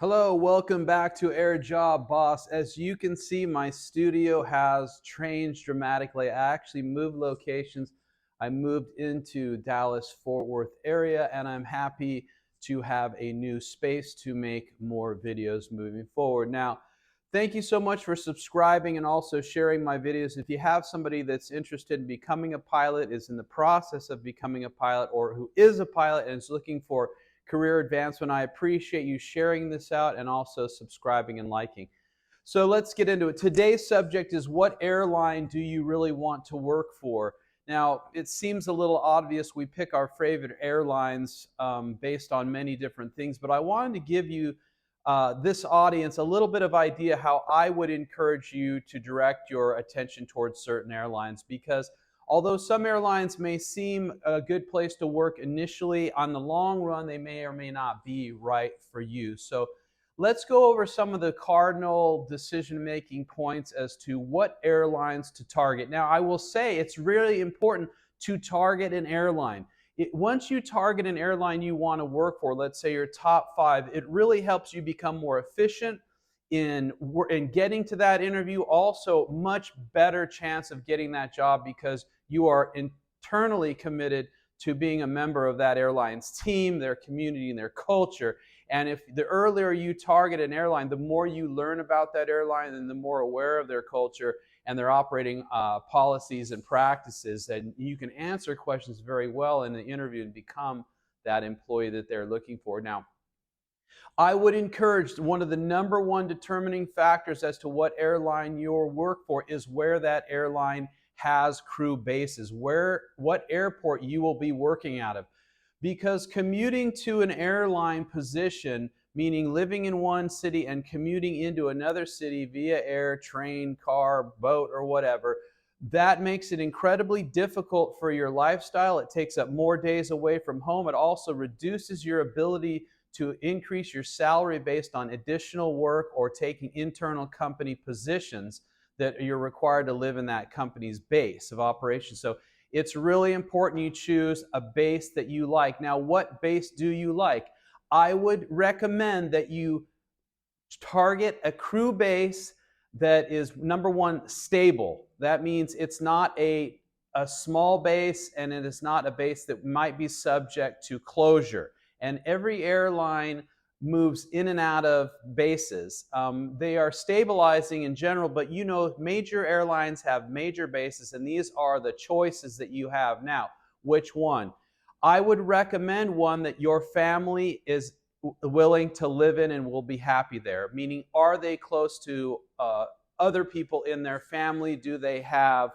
Hello, welcome back to AirJobBoss. As you can see, my studio has changed dramatically. I actually moved locations. I moved into Dallas-Fort Worth area, and I'm happy to have a new space to make more videos moving forward. Now, thank you so much for subscribing and also sharing my videos. If you have somebody that's interested in becoming a pilot, is in the process of becoming a pilot, or who is a pilot and is looking for career advancement, I appreciate you sharing this out and also subscribing and liking. So let's get into it. Today's subject is, what airline do you really want to work for? Now, it seems a little obvious. We pick our favorite airlines based on many different things, but I wanted to give you this audience a little bit of idea how I would encourage you to direct your attention towards certain airlines, because although some airlines may seem a good place to work initially, on the long run, they may or may not be right for you. So let's go over some of the cardinal decision-making points as to what airlines to target. Now, I will say it's really important to target an airline. Once you target an airline you want to work for, let's say your top 5, it really helps you become more efficient in getting to that interview. Also, much better chance of getting that job because you are internally committed to being a member of that airline's team, their community, and their culture. And if the earlier you target an airline, the more you learn about that airline and the more aware of their culture and their operating policies and practices, and you can answer questions very well in the interview and become that employee that they're looking for. Now, I would encourage, one of the number one determining factors as to what airline you'll work for is where that airline has crew bases, what airport you will be working out of. Because commuting to an airline position, meaning living in one city and commuting into another city via air, train, car, boat, or whatever, that makes it incredibly difficult for your lifestyle. It takes up more days away from home. It also reduces your ability to increase your salary based on additional work or taking internal company positions that you're required to live in that company's base of operations. So it's really important you choose a base that you like. Now, what base do you like? I would recommend that you target a crew base that is, number one, stable. That means it's not a small base, and it is not a base that might be subject to closure. And every airline moves in and out of bases. They are stabilizing in general, but you know, major airlines have major bases, and these are the choices that you have. Now, which one? I would recommend one that your family is willing to live in and will be happy there. Meaning, are they close to other people in their family? Do they have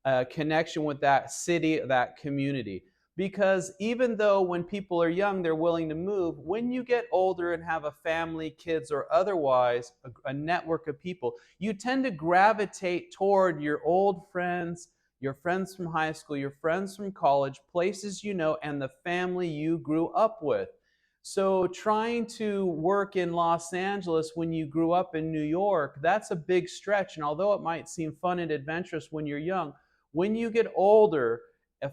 a connection with that city, that community? Because even though when people are young, they're willing to move, when you get older and have a family, kids, or otherwise a network of people, you tend to gravitate toward your old friends, your friends from high school, your friends from college, places you know, and the family you grew up with. So trying to work in Los Angeles when you grew up in New York, that's a big stretch. And although it might seem fun and adventurous when you're young, when you get older,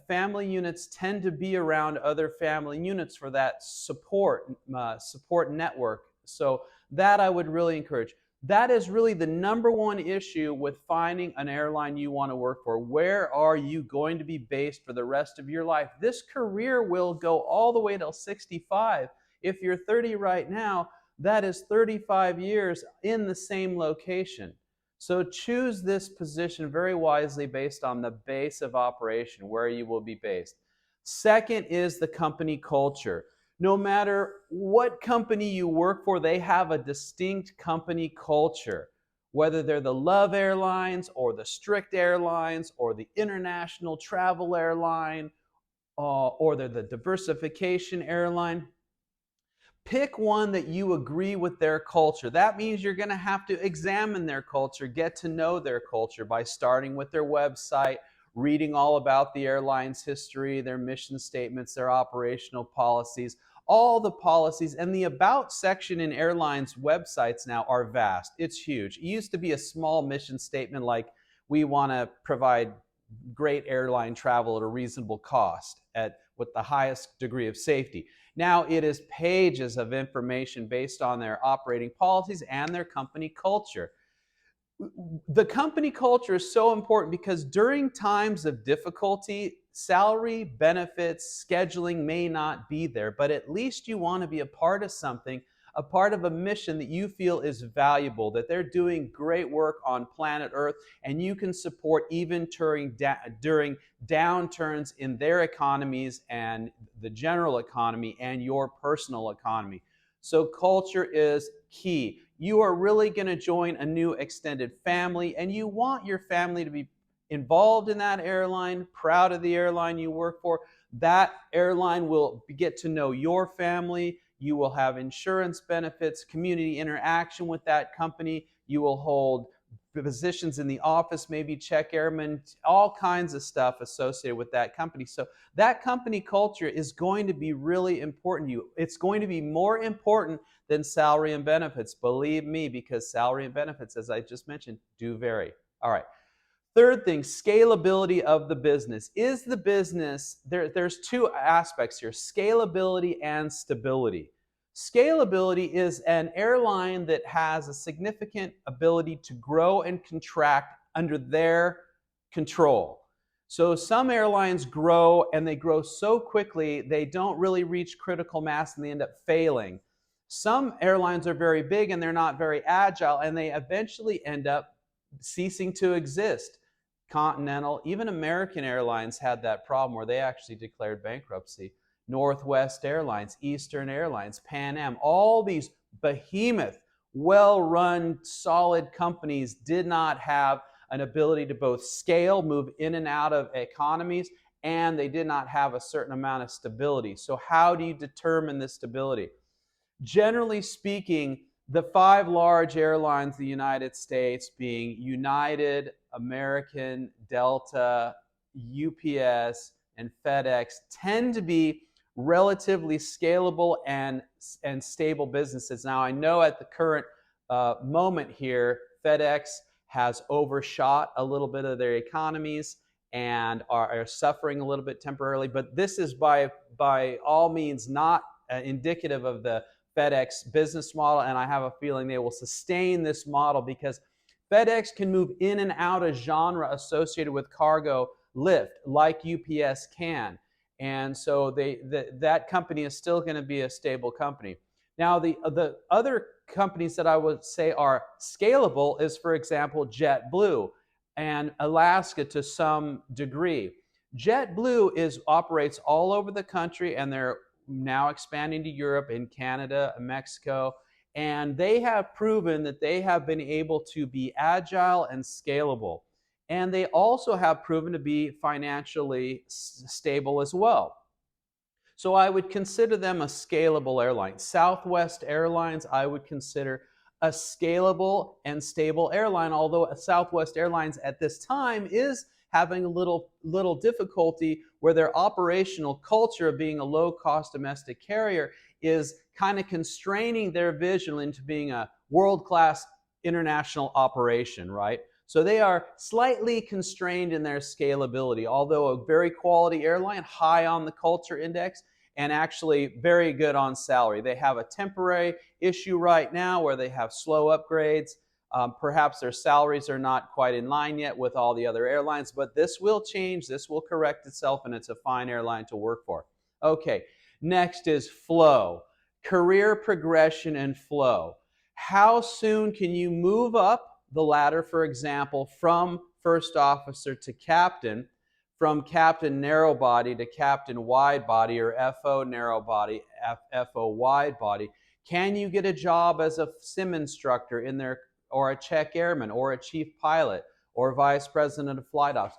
family units tend to be around other family units for that support network. So that I would really encourage. That is really the number one issue with finding an airline you want to work for. Where are you going to be based for the rest of your life? This career will go all the way till 65. If you're 30 right now, that is 35 years in the same location. So choose this position very wisely based on the base of operation, where you will be based. Second is the company culture. No matter what company you work for, they have a distinct company culture. Whether they're the Love Airlines or the Strict Airlines or the International Travel Airline or they're the Diversification Airline, pick one that you agree with their culture. That means you're going to have to examine their culture, get to know their culture by starting with their website, reading all about the airline's history, their mission statements, their operational policies, all the policies. And the About section in airlines' websites now are vast. It's huge. It used to be a small mission statement like, we want to provide great airline travel at a reasonable cost with the highest degree of safety. Now it is pages of information based on their operating policies and their company culture. The company culture is so important because during times of difficulty, salary, benefits, scheduling may not be there, but at least you want to be a part of something, a part of a mission that you feel is valuable, that they're doing great work on planet Earth, and you can support even during downturns in their economies and the general economy and your personal economy. So culture is key. You are really going to join a new extended family, and you want your family to be involved in that airline, proud of the airline you work for. That airline will get to know your family. You will have insurance benefits, community interaction with that company. You will hold positions in the office, maybe check airmen, all kinds of stuff associated with that company. So that company culture is going to be really important to you. It's going to be more important than salary and benefits, believe me, because salary and benefits, as I just mentioned, do vary. All right. Third thing, scalability of the business. Is the business, there's two aspects here, scalability and stability. Scalability is an airline that has a significant ability to grow and contract under their control. So some airlines grow, and they grow so quickly they don't really reach critical mass and they end up failing. Some airlines are very big and they're not very agile, and they eventually end up ceasing to exist. Continental, even American Airlines had that problem where they actually declared bankruptcy. Northwest Airlines, Eastern Airlines, Pan Am, all these behemoth, well-run, solid companies did not have an ability to both scale, move in and out of economies, and they did not have a certain amount of stability. So how do you determine the stability? Generally speaking, the five large airlines in the United States, being United, American, Delta, UPS, and FedEx, tend to be relatively scalable and stable businesses. Now, I know at the current moment here, FedEx has overshot a little bit of their economies and are suffering a little bit temporarily, but this is by all means not indicative of the FedEx business model, and I have a feeling they will sustain this model because FedEx can move in and out of genre associated with cargo lift like UPS can. And so that company is still going to be a stable company. Now, the other companies that I would say are scalable is, for example, JetBlue and Alaska to some degree. JetBlue operates all over the country, and they're now expanding to Europe and Canada and Mexico, and they have proven that they have been able to be agile and scalable. And they also have proven to be financially stable as well. So I would consider them a scalable airline. Southwest Airlines, I would consider a scalable and stable airline, although Southwest Airlines at this time is having a little difficulty where their operational culture of being a low-cost domestic carrier is kind of constraining their vision into being a world-class international operation, right? So they are slightly constrained in their scalability, although a very quality airline, high on the culture index, and actually very good on salary. They have a temporary issue right now where they have slow upgrades. Perhaps their salaries are not quite in line yet with all the other airlines, but this will change. This will correct itself, and it's a fine airline to work for. Okay, next is flow. Career progression and flow. How soon can you move up the ladder, for example, from first officer to captain, from captain narrow body to captain wide body, or FO narrow body, FO wide body? Can you get a job as a sim instructor in their, or a check airman, or a chief pilot, or vice president of flight ops?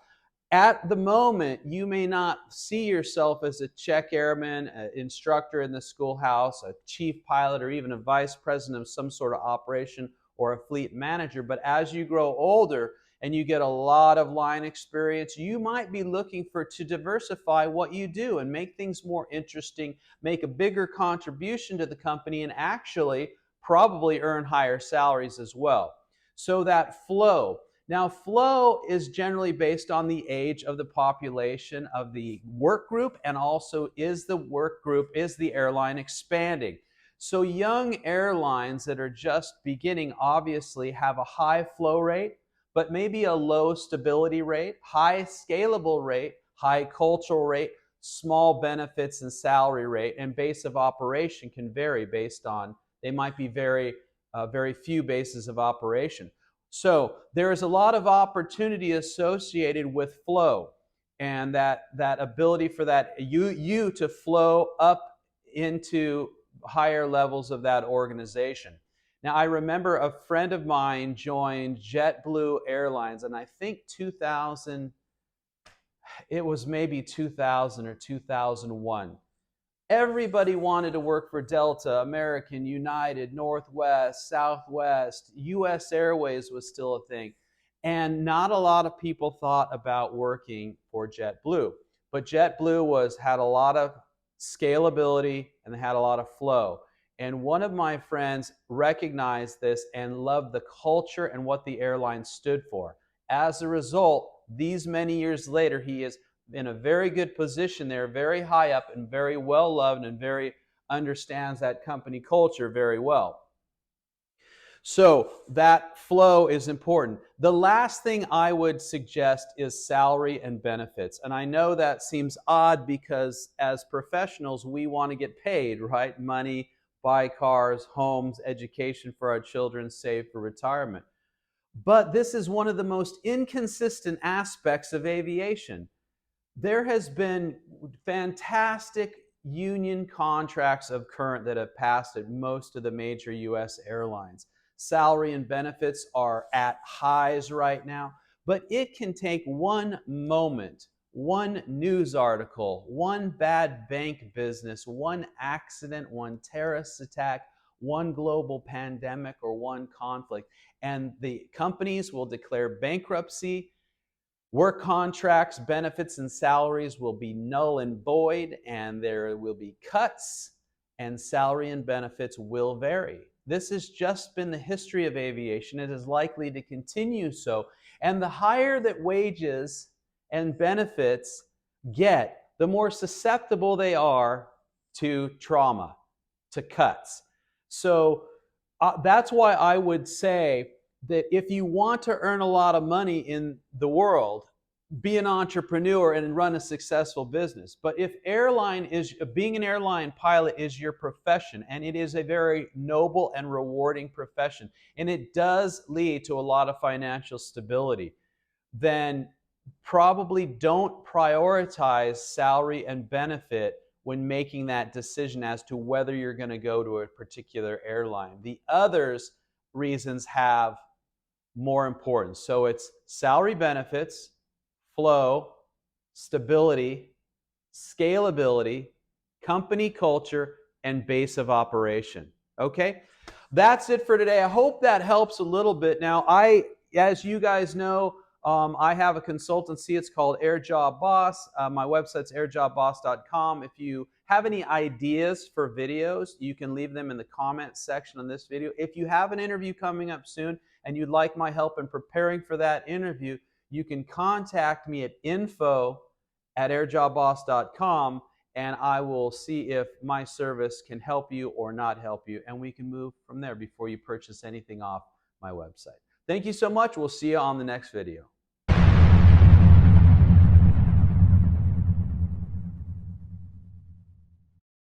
At the moment, you may not see yourself as a check airman, an instructor in the schoolhouse, a chief pilot, or even a vice president of some sort of operation, or a fleet manager. But as you grow older and you get a lot of line experience, you might be looking to diversify what you do and make things more interesting, make a bigger contribution to the company, and actually probably earn higher salaries as well. So that flow. Now, flow is generally based on the age of the population of the work group, and also is the airline expanding? So young airlines that are just beginning obviously have a high flow rate, but maybe a low stability rate, high scalable rate, high cultural rate, small benefits and salary rate, and base of operation can vary based on, they might be very few bases of operation. So there is a lot of opportunity associated with flow, and that ability for that you to flow up into higher levels of that organization. Now, I remember a friend of mine joined JetBlue Airlines, and I think 2000, it was maybe 2000 or 2001. Everybody wanted to work for Delta, American, United, Northwest, Southwest. US Airways was still a thing. And not a lot of people thought about working for JetBlue. But JetBlue had a lot of scalability and they had a lot of flow. And one of my friends recognized this and loved the culture and what the airline stood for. As a result, these many years later, he is in a very good position there, very high up and very well loved, and very understands that company culture very well. So that flow is important. The last thing I would suggest is salary and benefits. And I know that seems odd because as professionals, we want to get paid, right? Money, buy cars, homes, education for our children, save for retirement. But this is one of the most inconsistent aspects of aviation. There has been fantastic union contracts of current that have passed at most of the major US airlines. Salary and benefits are at highs right now, but it can take one moment, one news article, one bad bank business, one accident, one terrorist attack, one global pandemic, or one conflict, and the companies will declare bankruptcy. Work contracts, benefits, and salaries will be null and void, and there will be cuts, and salary and benefits will vary. This has just been the history of aviation. It is likely to continue so. And the higher that wages and benefits get, the more susceptible they are to trauma, to cuts. So that's why I would say that if you want to earn a lot of money in the world, be an entrepreneur and run a successful business. But if being an airline pilot is your profession, and it is a very noble and rewarding profession, and it does lead to a lot of financial stability, then probably don't prioritize salary and benefit when making that decision as to whether you're going to go to a particular airline. The others reasons have more importance. So it's salary, benefits, flow, stability, scalability, company culture, and base of operation. Okay? That's it for today. I hope that helps a little bit. Now, as you guys know, I have a consultancy. It's called AirJobBoss. My website's AirJobBoss.com. If you have any ideas for videos, you can leave them in the comments section on this video. If you have an interview coming up soon and you'd like my help in preparing for that interview, you can contact me at info@airjobboss.com, and I will see if my service can help you or not help you, and we can move from there before you purchase anything off my website. Thank you so much. We'll see you on the next video.